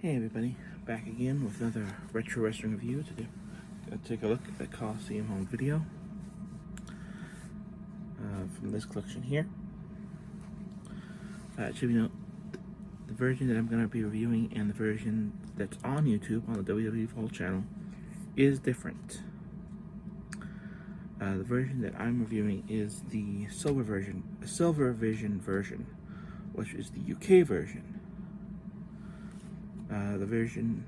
Hey everybody, back again with another retro wrestling review to take a look at the Coliseum home video from this collection here. It should be noted, the version that I'm going to be reviewing and the version that's on YouTube on the WWF Vault channel is different. The version that I'm reviewing is the Silver Vision version, which is the UK version. The version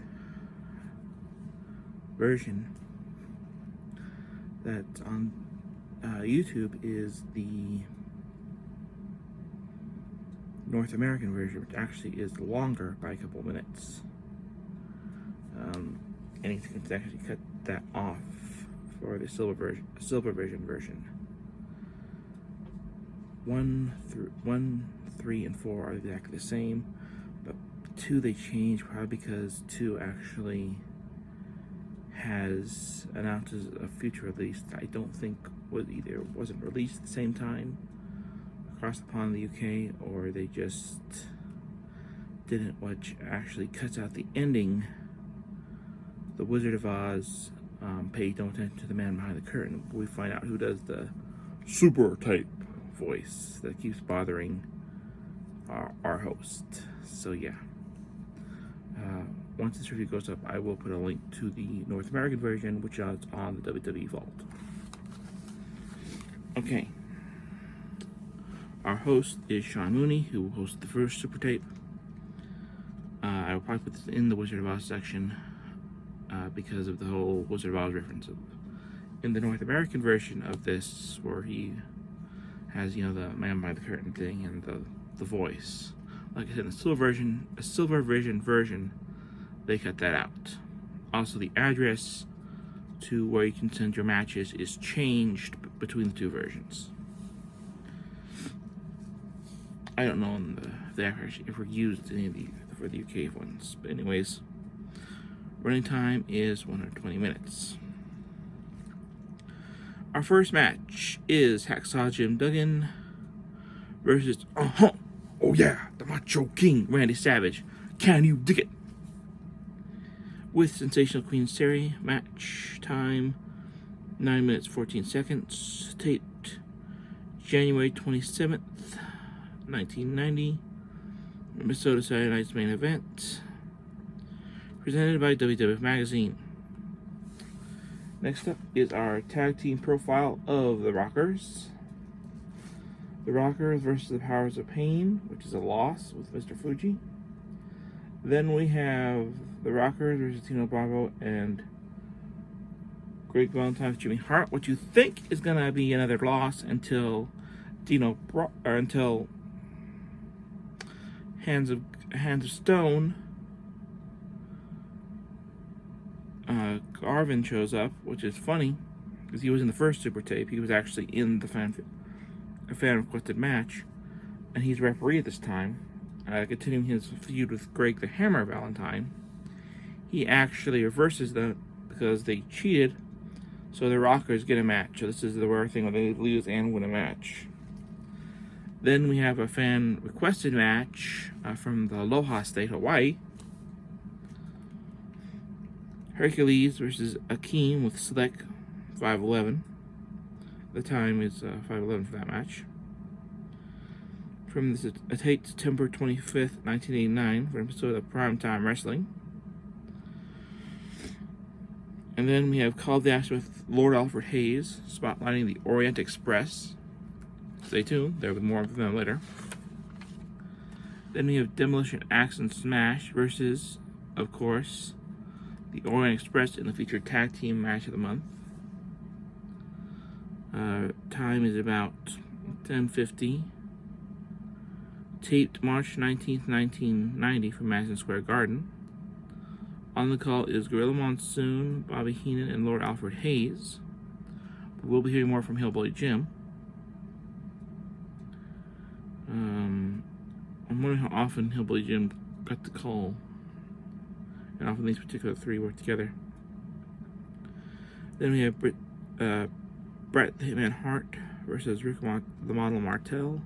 that's on YouTube is the North American version, which actually is longer by a couple minutes. And you can actually cut that off for the Silver Vision version. 1, 3, and 4 are exactly the same, but 2 they changed probably because 2 actually has announces a future release that I don't think wasn't released at the same time across the pond in the UK, or they just didn't, which actually cuts out the ending. The Wizard of Oz, pay no attention to the man behind the curtain. We find out who does the Super Tape voice that keeps bothering our host. So yeah. Once this review goes up, I will put a link to the North American version, which is on the WWE Vault. Okay. Our host is Sean Mooney, who hosted the first Super Tape. I will probably put this in the Wizard of Oz section because of the whole Wizard of Oz reference. In the North American version of this, where he has, the man behind the curtain thing and the voice. Like I said, in the Silver Vision version, they cut that out. Also, the address to where you can send your matches is changed between the 2 versions. I don't know if they actually ever used any of for the UK ones, but anyways, running time is 120 minutes. Our first match is Hacksaw Jim Duggan versus oh yeah, the Macho King Randy Savage. Can you dig it? With Sensational Queen Seri. Match time 9 minutes 14 seconds. Taped January 27th, 1990. Minnesota Saturday Night's main event. Presented by WWF Magazine. Next up is our tag team profile of the Rockers. The Rockers versus the Powers of Pain, which is a loss with Mr. Fuji. Then we have the Rockers versus Tino Bravo and Greg Valentine's Jimmy Hart, which you think is gonna be another loss until until Hands of Stone Garvin shows up, which is funny because he was in the first Super Tape. He was actually in the fan requested match, and he's referee at this time, continuing his feud with Greg the Hammer Valentine. He actually reverses that because they cheated, so the Rockers get a match. So this is the rare thing where they lose and win a match. Then we have a fan requested match from the Aloha State, Hawaii. Hercules versus Akeem with Slick, 5'11". The time is 5'11" for that match. From this a tape September 25th, 1989, for an episode of Primetime Wrestling. And then we have Call of the Action with Lord Alfred Hayes, spotlighting the Orient Express. Stay tuned, there will be more of them later. Then we have Demolition Axe and Smash versus, of course, the Orient Express in the featured tag team match of the month. Time is about 10:50. Taped March 19th, 1990 from Madison Square Garden. On the call is Gorilla Monsoon, Bobby Heenan, and Lord Alfred Hayes. We'll be hearing more from Hillbilly Jim. I'm wondering how often Hillbilly Jim got the call, and often these particular 3 work together. Then we have Bret the Hitman Hart versus Rick the Model Martel.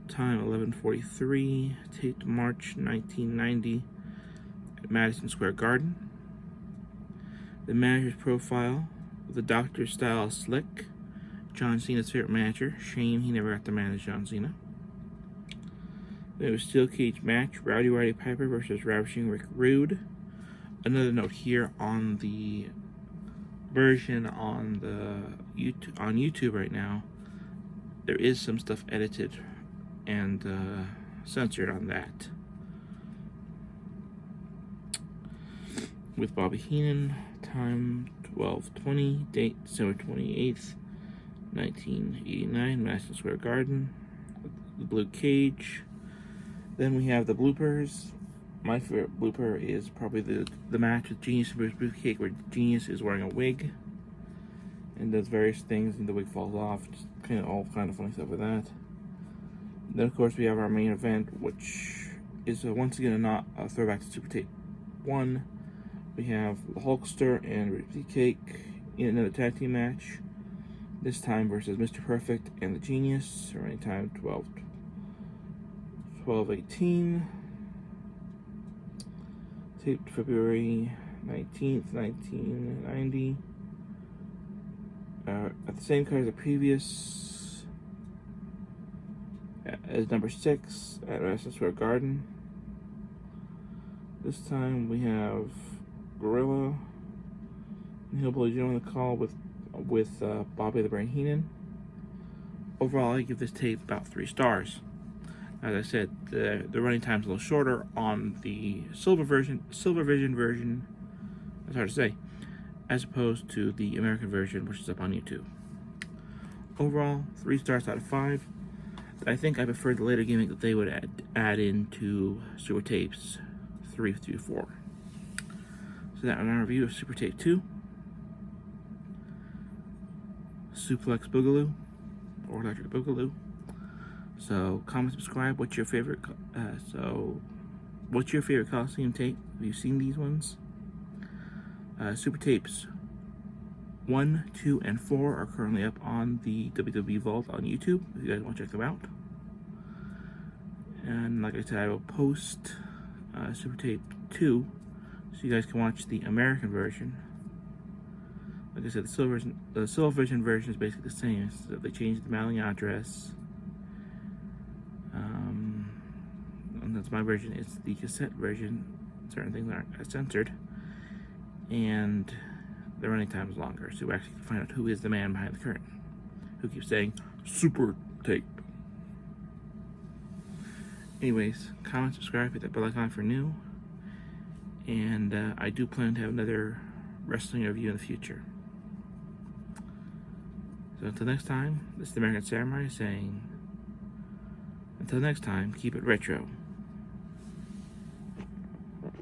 Time 11:43. Taped March 1990 Madison Square Garden. The manager's profile, the Doctor style slick. John Cena's favorite manager. Shame he never got to manage John Cena. Then it was steel cage match. Rowdy Roddy Piper versus Ravishing Rick Rude. Another note here on the version on YouTube right now, there is some stuff edited and censored on that. With Bobby Heenan, time 12:20, date December 28th, 1989, Madison Square Garden. The blue cage. Then we have the bloopers. My favorite blooper is probably the match with Genius and Bruce Beefcake, where Genius is wearing a wig and does various things, and the wig falls off. Just all kind of funny stuff with that. Then, of course, we have our main event, which is once again not a throwback to Super Tape 1. We have the Hulkster and Bruce Beefcake in another tag team match. This time versus Mr. Perfect and the Genius. Running time 12:18. Taped February 19th, 1990. At the same card as the previous, as number 6 at Madison Square Garden. This time we have Gorilla and Hillbilly Joe on the call with Bobby the Brain Heenan. Overall, I give this tape about 3 stars. As I said, the running time's a little shorter on the Silver Vision version. That's hard to say, as opposed to the American version, which is up on YouTube. Overall, 3 stars out of 5. I think I prefer the later gimmick that they would add into Super Tapes 3 through 4. So that was our review of Super Tape 2. Suplex Boogaloo, or Electric Boogaloo. So comment, subscribe. What's your favorite Coliseum tape? Have you seen these ones? Super Tapes 1, 2, and 4 are currently up on the WWE Vault on YouTube, if you guys want to check them out. And like I said, I will post Super Tape 2 so you guys can watch the American version. Like I said, the Silver Vision version is basically the same. So they changed the mailing address. And that's my version. It's the cassette version. Certain things aren't censored. And the running time is longer, so we actually find out who is the man behind the curtain, who keeps saying Super Tape. Anyways, comment, subscribe, hit that bell icon for new. And I do plan to have another wrestling review in the future. So until next time, this is the American Samurai saying, until next time, keep it retro.